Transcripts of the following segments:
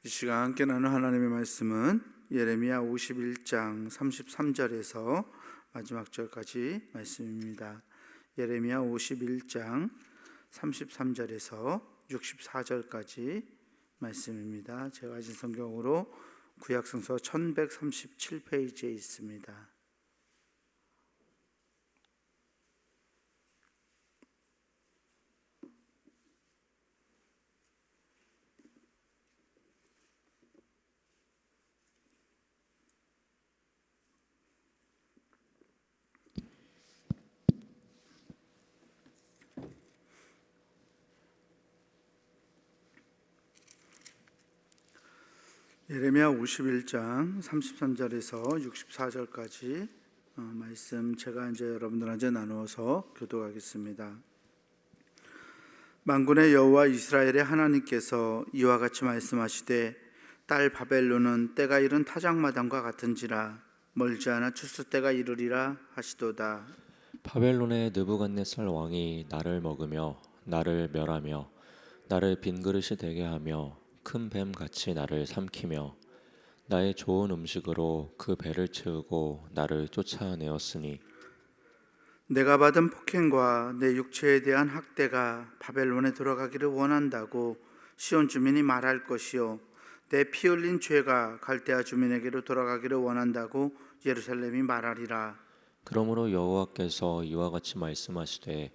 이 시간 함께 나눈 하나님의 말씀은 예레미야 51장 33절에서 마지막 절까지 말씀입니다. 예레미야 51장 33절에서 64절까지 말씀입니다. 제가 가진 성경으로 구약성서 1137페이지에 있습니다. 예레미야 51장 33절에서 64절까지 말씀 제가 이제 여러분들한테 나누어서 교독하겠습니다. 만군의 여호와 이스라엘의 하나님께서 이와 같이 말씀하시되 딸 바벨론은 때가 이른 타작마당과 같은지라 멀지 않아 추수 때가 이르리라 하시도다. 바벨론의 느부갓네살 왕이 나를 먹으며 나를 멸하며 나를 빈 그릇이 되게 하며 큰 뱀같이 나를 삼키며 나의 좋은 음식으로 그 배를 채우고 나를 쫓아내었으니 내가 받은 폭행과 내 육체에 대한 학대가 바벨론에 들어가기를 원한다고 시온 주민이 말할 것이요 내 피 흘린 죄가 갈대아 주민에게로 돌아가기를 원한다고 예루살렘이 말하리라. 그러므로 여호와께서 이와 같이 말씀하시되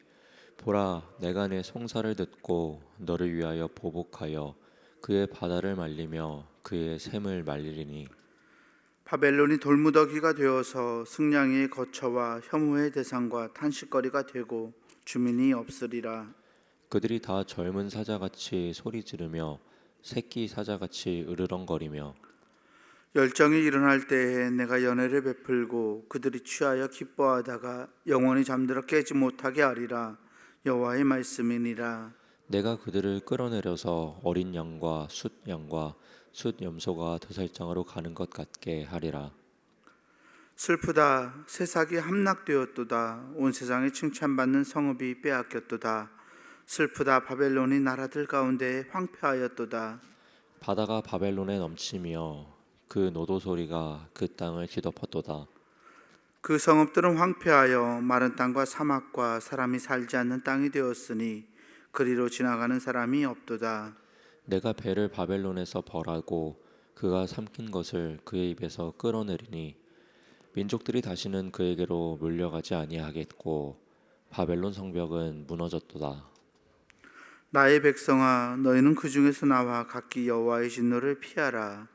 보라 내가 내 송사를 듣고 너를 위하여 보복하여 그의 바다를 말리며 그의 샘을 말리리니 바벨론이 돌무더기가 되어서 승냥이의 거처와 혐오의 대상과 탄식거리가 되고 주민이 없으리라. 그들이 다 젊은 사자같이 소리 지르며 새끼 사자같이 으르렁거리며 열정이 일어날 때에 내가 연회를 베풀고 그들이 취하여 기뻐하다가 영원히 잠들어 깨지 못하게 하리라. 여호와의 말씀이니라. 내가 그들을 끌어내려서 어린 양과 숫 양과 숫 염소가 도살장으로 가는 것 같게 하리라. 슬프다. 새싹이 함락되었도다. 온 세상에 칭찬받는 성읍이 빼앗겼도다. 슬프다. 바벨론이 나라들 가운데 황폐하였도다. 바다가 바벨론에 넘치며 그 노도 소리가 그 땅을 뒤덮었도다. 그 성읍들은 황폐하여 마른 땅과 사막과 사람이 살지 않는 땅이 되었으니 그리로 지나가는 사람이 없도다. 내가 배를 바벨론에서 벌하고 그가 삼킨 것을 그의 입에서 끌어내리니 민족들이 다시는 그에게로 물려가지 아니하겠고 바벨론 성벽은 무너졌도다. 나의 백성아, 너희는 그 중에서 나와 각기 여호와의 진노를 피하라.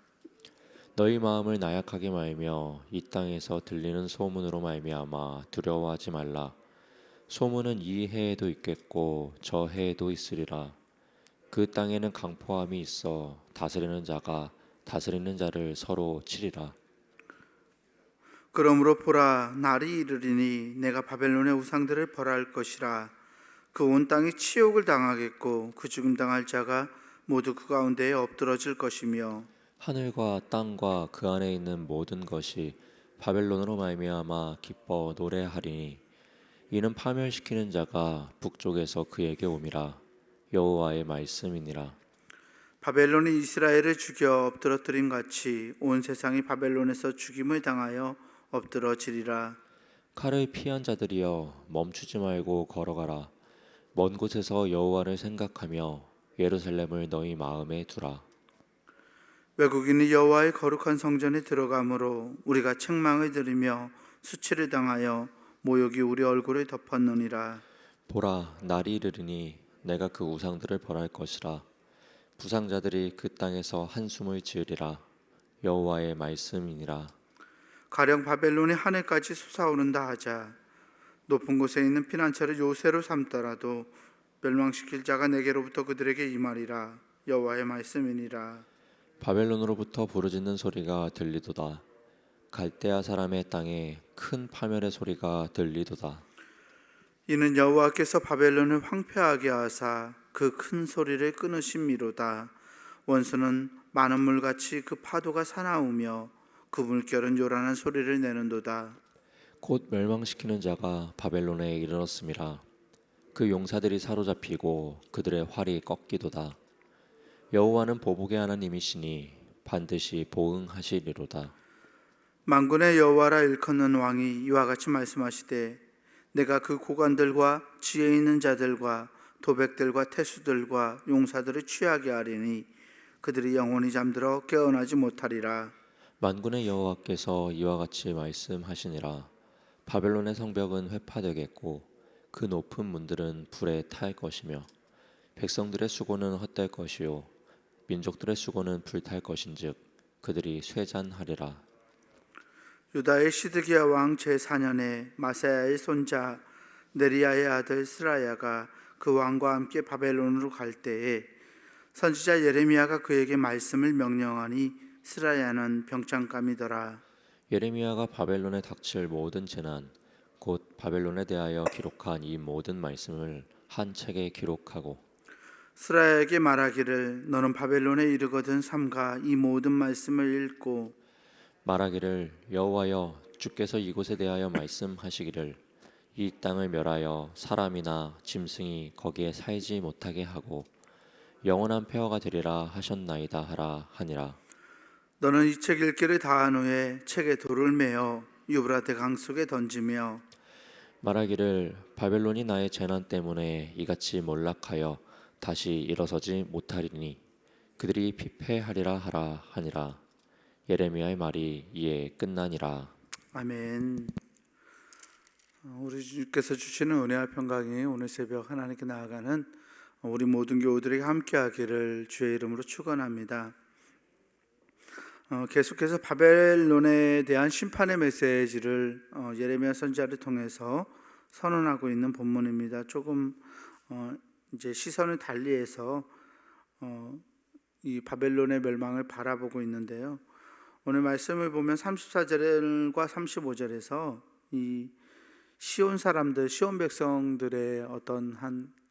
너희 마음을 나약하게 말며 이 땅에서 들리는 소문으로 말미암아 두려워하지 말라. 소문은 이 해에도 있겠고 저 해에도 있으리라. 그 땅에는 강포함이 있어 다스리는 자가 다스리는 자를 서로 치리라. 그러므로 보라, 날이 이르리니 내가 바벨론의 우상들을 벌할 것이라. 그 온 땅이 치욕을 당하겠고 그 죽임 당할 자가 모두 그 가운데에 엎드러질 것이며 하늘과 땅과 그 안에 있는 모든 것이 바벨론으로 말미암아 기뻐 노래하리니 이는 파멸시키는 자가 북쪽에서 그에게 오미라. 여호와의 말씀이니라. 바벨론이 이스라엘을 죽여 엎드러뜨림 같이 온 세상이 바벨론에서 죽임을 당하여 엎드러지리라. 칼을 피한 자들이여 멈추지 말고 걸어가라. 먼 곳에서 여호와를 생각하며 예루살렘을 너희 마음에 두라. 외국인이 여호와의 거룩한 성전에 들어가므로 우리가 책망을 들으며 수치를 당하여 모욕이 우리 얼굴을 덮었느니라. 보라 날이 이르리니 내가 그 우상들을 벌할 것이라. 부상자들이 그 땅에서 한숨을 지으리라. 여호와의 말씀이니라. 가령 바벨론이 하늘까지 솟아오른다 하자. 높은 곳에 있는 피난처를 요새로 삼더라도 멸망시킬 자가 내게로부터 그들에게 임하리라. 여호와의 말씀이니라. 바벨론으로부터 부르짖는 소리가 들리도다. 갈대아 사람의 땅에 큰 파멸의 소리가 들리도다. 이는 여호와께서 바벨론을 황폐하게 하사 그 큰 소리를 끊으심이로다. 원수는 많은 물같이 그 파도가 사나우며 그 물결은 요란한 소리를 내는도다. 곧 멸망시키는 자가 바벨론에 이르렀음이라. 그 용사들이 사로잡히고 그들의 활이 꺾이도다. 여호와는 보복의 하나님이시니 반드시 보응하시리로다. 만군의 여호와라 일컫는 왕이 이와 같이 말씀하시되 내가 그 고관들과 지혜 있는 자들과 도백들과 태수들과 용사들을 취하게 하리니 그들이 영원히 잠들어 깨어나지 못하리라. 만군의 여호와께서 이와 같이 말씀하시니라. 바벨론의 성벽은 회파되겠고 그 높은 문들은 불에 탈 것이며 백성들의 수고는 헛될 것이요 민족들의 수고는 불탈 것인즉 그들이 쇠잔하리라. 유다의 시드기야 왕 제4년에 마사야의 손자 네리야의 아들 스라야가 그 왕과 함께 바벨론으로 갈 때에 선지자 예레미야가 그에게 말씀을 명령하니 스라야는 병장감이더라. 예레미야가 바벨론에 닥칠 모든 재난 곧 바벨론에 대하여 기록한 이 모든 말씀을 한 책에 기록하고 스라야에게 말하기를 너는 바벨론에 이르거든 삼가 이 모든 말씀을 읽고 말하기를 여호와여 주께서 이곳에 대하여 말씀하시기를 이 땅을 멸하여 사람이나 짐승이 거기에 살지 못하게 하고 영원한 폐허가 되리라 하셨나이다 하라 하니라. 너는 이 책 읽기를 다한 후에 책에 돌을 메어 유브라데 강 속에 던지며 말하기를 바벨론이 나의 재난 때문에 이같이 몰락하여 다시 일어서지 못하리니 그들이 피폐하리라 하라 하니라. 예레미야의 말이 이에 끝나니라. 아멘. 우리 주께서 주시는 은혜와 평강이 오늘 새벽 하나님께 나아가는 우리 모든 교우들에게 함께하기를 주의 이름으로 축원합니다. 계속해서 바벨론에 대한 심판의 메시지를 예레미야 선지자를 통해서 선언하고 있는 본문입니다. 조금 이제 시선을 달리해서 이 바벨론의 멸망을 바라보고 있는데요. 오늘 말씀을 보면 34절과 35절에서 이 시온 사람들, 시온 백성들의 어떤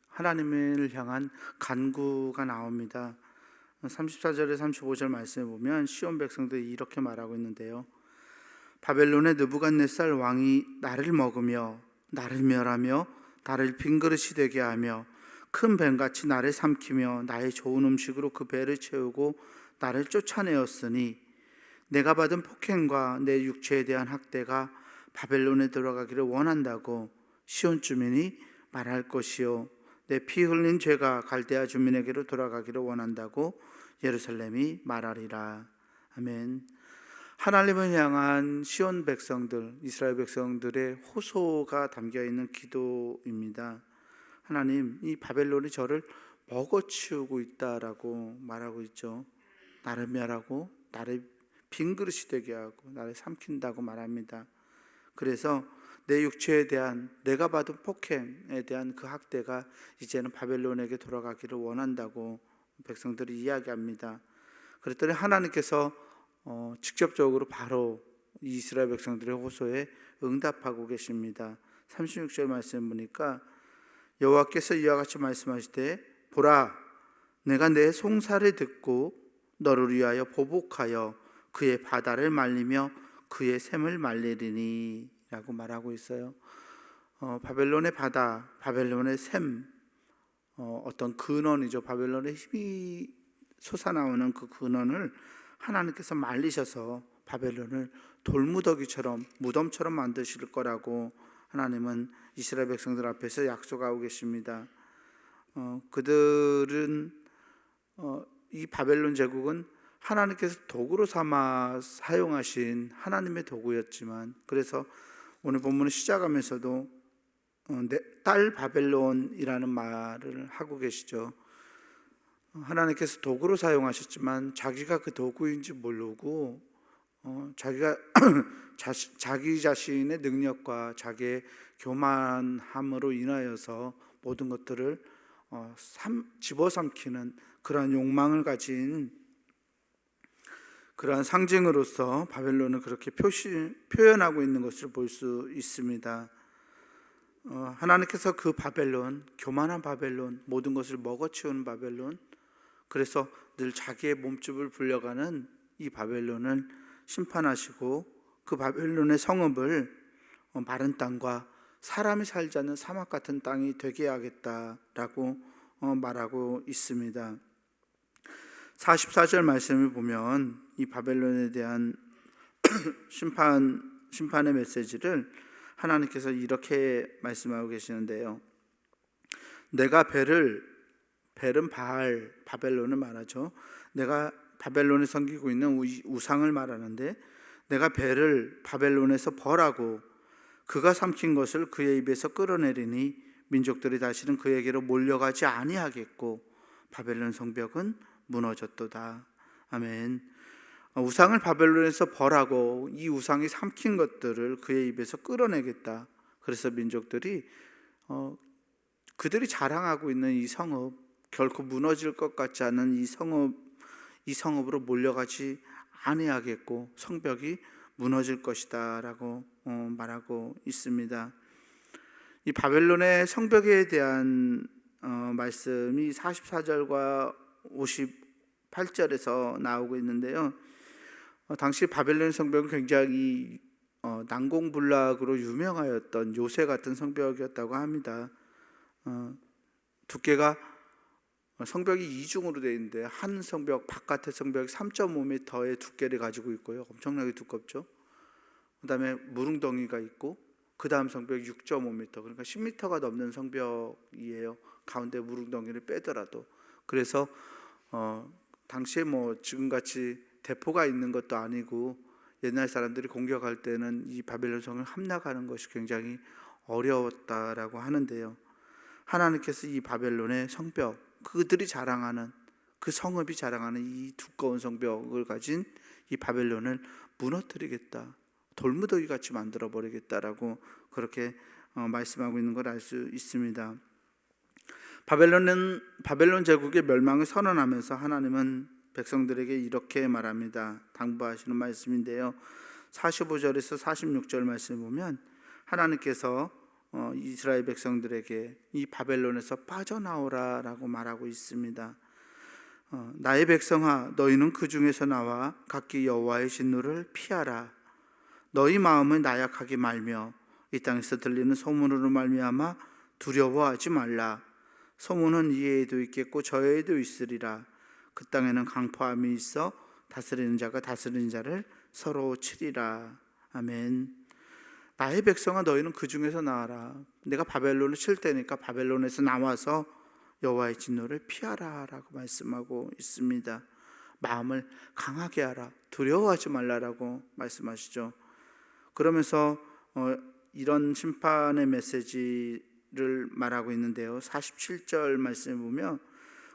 하나님을 향한 간구가 나옵니다. 34절에 35절 말씀을 보면 시온 백성들이 이렇게 말하고 있는데요. 바벨론의 느부갓네살 왕이 나를 먹으며 나를 멸하며 나를 빈그릇이 되게 하며 큰 뱀같이 나를 삼키며 나의 좋은 음식으로 그 배를 채우고 나를 쫓아내었으니 내가 받은 폭행과 내 육체에 대한 학대가 바벨론에 들어가기를 원한다고 시온 주민이 말할 것이요 내 피 흘린 죄가 갈대아 주민에게로 돌아가기를 원한다고 예루살렘이 말하리라. 아멘. 하나님을 향한 시온 백성들, 이스라엘 백성들의 호소가 담겨있는 기도입니다. 하나님, 이 바벨론이 저를 먹어치우고 있다라고 말하고 있죠. 나를 멸하고 나를 빈그릇이 되게 하고 나를 삼킨다고 말합니다. 그래서 내 육체에 대한 내가 받은 폭행에 대한 그 학대가 이제는 바벨론에게 돌아가기를 원한다고 백성들이 이야기합니다. 그랬더니 하나님께서 직접적으로 바로 이스라엘 백성들의 호소에 응답하고 계십니다. 36절 말씀 보니까 여호와께서 이와 같이 말씀하시되 보라 내가 내 송사를 듣고 너를 위하여 보복하여 그의 바다를 말리며 그의 샘을 말리리니 라고 말하고 있어요. 바벨론의 바다, 바벨론의 샘, 어떤 근원이죠. 바벨론의 힘이 솟아나오는 그 근원을 하나님께서 말리셔서 바벨론을 돌무더기처럼 무덤처럼 만드실 거라고 하나님은 이스라엘 백성들 앞에서 약속하고 계십니다. 그들은 이 바벨론 제국은 하나님께서 도구로 삼아 사용하신 하나님의 도구였지만 그래서 오늘 본문을 시작하면서도 내 딸 바벨론이라는 말을 하고 계시죠. 하나님께서 도구로 사용하셨지만 자기가 그 도구인지 모르고 자기가 자기 자신의 능력과 자기의 교만함으로 인하여서 모든 것들을 집어삼키는 그러한 욕망을 가진 그러한 상징으로서 바벨론을 그렇게 표현하고 있는 것을 볼 수 있습니다. 하나님께서 그 바벨론, 교만한 바벨론, 모든 것을 먹어치우는 바벨론, 그래서 늘 자기의 몸집을 불려가는 이 바벨론을 심판하시고 그 바벨론의 성읍을 마른 땅과 사람이 살지 않는 사막 같은 땅이 되게 하겠다라고 말하고 있습니다. 44절 말씀을 보면 이 바벨론에 대한 심판의 메시지를 하나님께서 이렇게 말씀하고 계시는데요. 내가 벨은 바벨론을 말하죠. 내가 바벨론에 섬기고 있는 우상을 말하는데, 내가 벨을 바벨론에서 벌하고 그가 삼킨 것을 그의 입에서 끌어내리니 민족들이 다시는 그에게로 몰려가지 아니하겠고 바벨론 성벽은 무너졌도다. 아멘. 우상을 바벨론에서 벌하고 이 우상이 삼킨 것들을 그의 입에서 끌어내겠다. 그래서 민족들이 그들이 자랑하고 있는 이 성읍, 결코 무너질 것 같지 않은 이 성읍으로 몰려가지 아니하겠고 성벽이 무너질 것이다 라고 말하고 있습니다. 이 바벨론의 성벽에 대한 말씀이 44절과 58절에서 나오고 있는데요. 당시 바벨론 성벽은 굉장히 난공불락으로 유명하였던 요새 같은 성벽이었다고 합니다. 두께가 성벽이 이중으로 되어 있는데 한 성벽, 바깥의 성벽이 3.5m의 두께를 가지고 있고요. 엄청나게 두껍죠. 그 다음에 무릉덩이가 있고 그 다음 성벽이 6.5m, 그러니까 10m가 넘는 성벽이에요. 가운데 무릉덩이를 빼더라도. 그래서 당시에 지금같이 대포가 있는 것도 아니고 옛날 사람들이 공격할 때는 이 바벨론 성을 함락하는 것이 굉장히 어려웠다라고 하는데요. 하나님께서 이 바벨론의 성벽, 그들이 자랑하는 그 성읍이 자랑하는 이 두꺼운 성벽을 가진 이 바벨론을 무너뜨리겠다, 돌무더기 같이 만들어 버리겠다라고 그렇게 말씀하고 있는 걸 알 수 있습니다. 바벨론 제국의 멸망을 선언하면서 하나님은 백성들에게 이렇게 말합니다. 당부하시는 말씀인데요. 45절에서 46절 말씀을 보면 하나님께서 이스라엘 백성들에게 이 바벨론에서 빠져나오라 라고 말하고 있습니다. 나의 백성아, 너희는 그 중에서 나와 각기 여호와의 진노를 피하라. 너희 마음을 나약하게 말며 이 땅에서 들리는 소문으로 말미암아 두려워하지 말라. 소문은 이에도 있겠고 저에도 있으리라. 그 땅에는 강포함이 있어 다스리는 자가 다스리는 자를 서로 치리라. 아멘. 나의 백성아, 너희는 그 중에서 나와라. 내가 바벨론을 칠 테니까 바벨론에서 나와서 여호와의 진노를 피하라 라고 말씀하고 있습니다. 마음을 강하게 하라, 두려워하지 말라라고 말씀하시죠. 그러면서 이런 심판의 메시지를 말하고 있는데요. 47절 말씀을 보면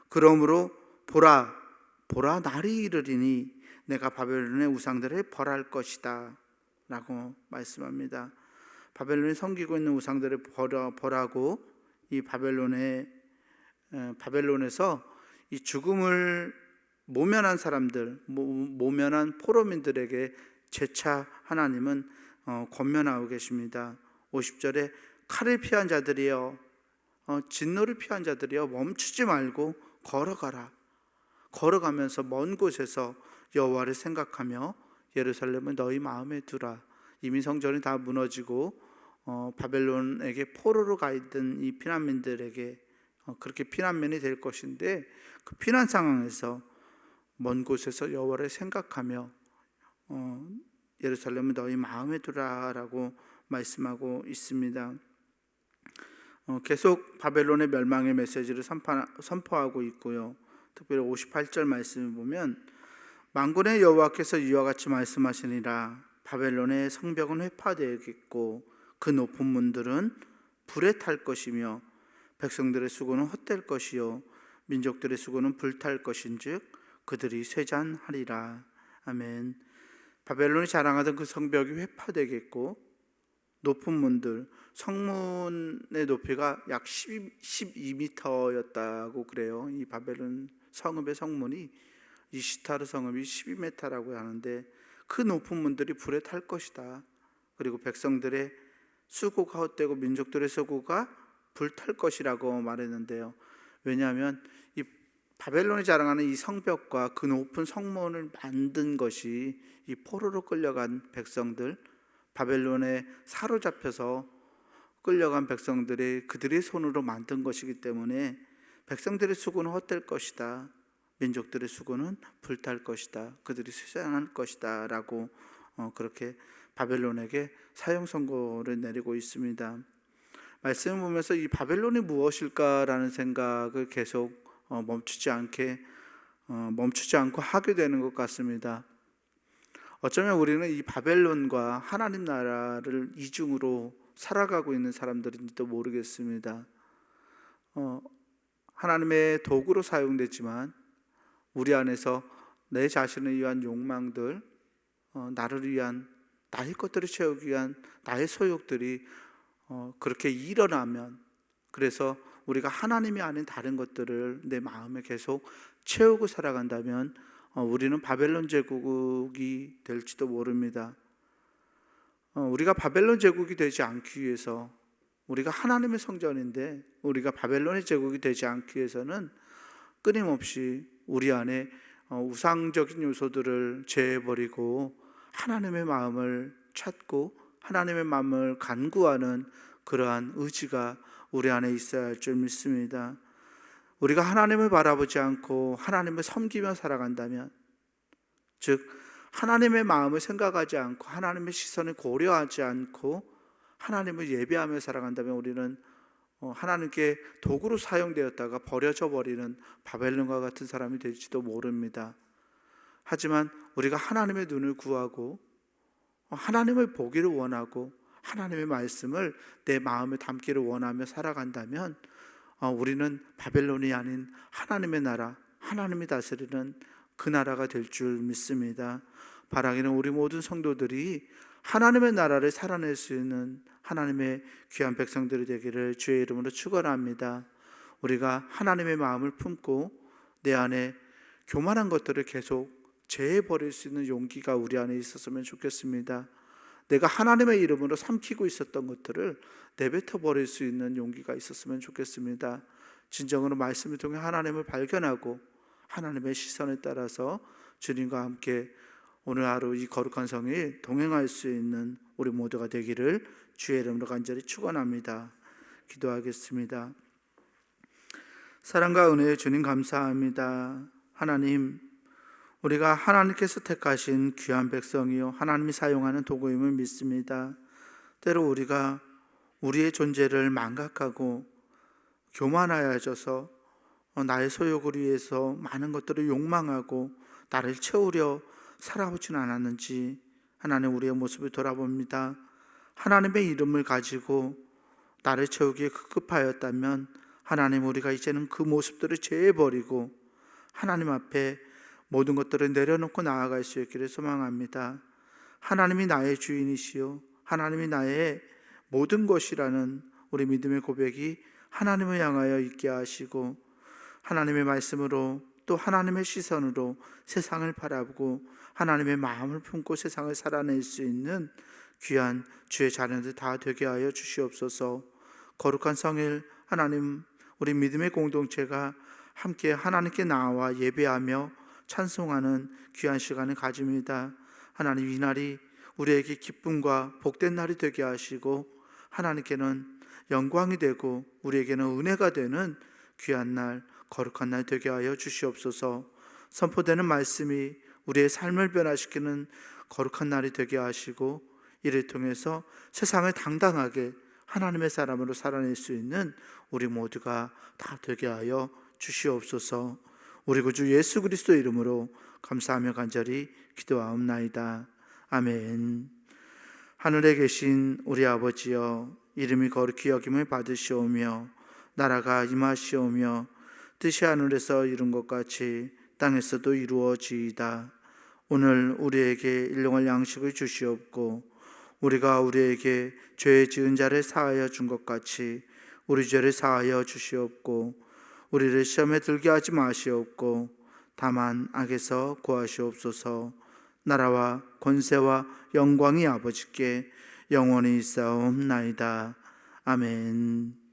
그러므로 보라 날이 이르리니 내가 바벨론의 우상들을 벌할 것이다 라고 말씀합니다. 바벨론이 섬기고 있는 우상들을 벌하고 이 바벨론에서 이 죽음을 모면한 사람들, 모면한 포로민들에게 재차 하나님은 권면하고 계십니다. 50절에 칼을 피한 자들이여, 진노를 피한 자들이여, 멈추지 말고 걸어가라. 걸어가면서 먼 곳에서 여호와를 생각하며 예루살렘을 너희 마음에 두라. 이미 성전이 다 무너지고 바벨론에게 포로로 가 있던 이 피난민들에게 그렇게 피난민이 될 것인데, 그 피난 상황에서 먼 곳에서 여호와를 생각하며 예루살렘을 너희 마음에 두라라고 말씀하고 있습니다. 계속 바벨론의 멸망의 메시지를 선포하고 있고요. 특별히 58절 말씀을 보면 만군의 여호와께서 이와 같이 말씀하시니라. 바벨론의 성벽은 회파되겠고 그 높은 문들은 불에 탈 것이며 백성들의 수고는 헛될 것이요 민족들의 수고는 불탈 것인즉 그들이 쇠잔하리라. 아멘. 바벨론이 자랑하던 그 성벽이 회파되겠고 높은 문들, 성문의 높이가 약 12m였다고 그래요. 이 바벨론 성읍의 성문이, 이 시타르 성읍이 12m라고 하는데 그 높은 문들이 불에 탈 것이다. 그리고 백성들의 수고가 헛되고 민족들의 수고가 불탈 것이라고 말했는데요. 왜냐하면 이 바벨론이 자랑하는 이 성벽과 그 높은 성문을 만든 것이 이 포로로 끌려간 백성들, 바벨론에 사로잡혀서 끌려간 백성들이 그들의 손으로 만든 것이기 때문에 백성들의 수고는 헛될 것이다. 민족들의 수고는 불탈 것이다. 그들이 쇠잔할 것이다. 라고 그렇게 바벨론에게 사형 선고를 내리고 있습니다. 말씀을 보면서 이 바벨론이 무엇일까라는 생각을 계속 멈추지 않고 하게 되는 것 같습니다. 어쩌면 우리는 이 바벨론과 하나님 나라를 이중으로 살아가고 있는 사람들인지도 모르겠습니다. 하나님의 도구로 사용되지만 우리 안에서 내 자신을 위한 욕망들, 나를 위한 나의 것들을 채우기 위한 나의 소욕들이 그렇게 일어나면, 그래서 우리가 하나님이 아닌 다른 것들을 내 마음에 계속 채우고 살아간다면 우리는 바벨론 제국이 될지도 모릅니다. 우리가 바벨론 제국이 되지 않기 위해서, 우리가 하나님의 성전인데 우리가 바벨론의 제국이 되지 않기 위해서는 끊임없이 우리 안에 우상적인 요소들을 제해버리고 하나님의 마음을 찾고 하나님의 마음을 간구하는 그러한 의지가 우리 안에 있어야 할 줄 믿습니다. 우리가 하나님을 바라보지 않고 하나님을 섬기며 살아간다면, 즉 하나님의 마음을 생각하지 않고 하나님의 시선을 고려하지 않고 하나님을 예배하며 살아간다면 우리는 하나님께 도구로 사용되었다가 버려져 버리는 바벨론과 같은 사람이 될지도 모릅니다. 하지만 우리가 하나님의 눈을 구하고 하나님을 보기를 원하고 하나님의 말씀을 내 마음에 담기를 원하며 살아간다면 우리는 바벨론이 아닌 하나님의 나라, 하나님이 다스리는 그 나라가 될 줄 믿습니다. 바라기는 우리 모든 성도들이 하나님의 나라를 살아낼 수 있는 하나님의 귀한 백성들이 되기를 주의 이름으로 축원합니다. 우리가 하나님의 마음을 품고 내 안에 교만한 것들을 계속 제해버릴 수 있는 용기가 우리 안에 있었으면 좋겠습니다. 내가 하나님의 이름으로 삼키고 있었던 것들을 내뱉어 버릴 수 있는 용기가 있었으면 좋겠습니다. 진정으로 말씀을 통해 하나님을 발견하고 하나님의 시선에 따라서 주님과 함께 오늘 하루 이 거룩한 성에 동행할 수 있는 우리 모두가 되기를 주의 이름으로 간절히 축원합니다. 기도하겠습니다. 사랑과 은혜의 주님 감사합니다. 하나님, 우리가 하나님께서 택하신 귀한 백성이요 하나님이 사용하는 도구임을 믿습니다. 때로 우리가 우리의 존재를 망각하고 교만하여져서 나의 소욕을 위해서 많은 것들을 욕망하고 나를 채우려 살아오진 않았는지 하나님, 우리의 모습을 돌아봅니다. 하나님의 이름을 가지고 나를 채우기에 급급하였다면 하나님, 우리가 이제는 그 모습들을 제해버리고 하나님 앞에 모든 것들을 내려놓고 나아갈 수 있기를 소망합니다. 하나님이 나의 주인이시요 하나님이 나의 모든 것이라는 우리 믿음의 고백이 하나님을 향하여 있게 하시고 하나님의 말씀으로 또 하나님의 시선으로 세상을 바라보고 하나님의 마음을 품고 세상을 살아낼 수 있는 귀한 주의 자녀들 다 되게 하여 주시옵소서. 거룩한 성일 하나님, 우리 믿음의 공동체가 함께 하나님께 나와 예배하며 찬송하는 귀한 시간을 가집니다. 하나님, 이 날이 우리에게 기쁨과 복된 날이 되게 하시고 하나님께는 영광이 되고 우리에게는 은혜가 되는 귀한 날, 거룩한 날 되게 하여 주시옵소서. 선포되는 말씀이 우리의 삶을 변화시키는 거룩한 날이 되게 하시고 이를 통해서 세상을 당당하게 하나님의 사람으로 살아낼 수 있는 우리 모두가 다 되게 하여 주시옵소서. 우리 구주 예수 그리스도 이름으로 감사하며 간절히 기도하옵나이다. 아멘. 하늘에 계신 우리 아버지여, 이름이 거룩히 여김을 받으시오며 나라가 임하시오며 뜻이 하늘에서 이룬 것 같이 땅에서도 이루어지이다. 오늘 우리에게 일용할 양식을 주시옵고 우리가 우리에게 죄 지은 자를 사하여 준 것 같이 우리 죄를 사하여 주시옵고 우리를 시험에 들게 하지 마시옵고 다만 악에서 구하시옵소서. 나라와 권세와 영광이 아버지께 영원히 있사옵나이다. 아멘.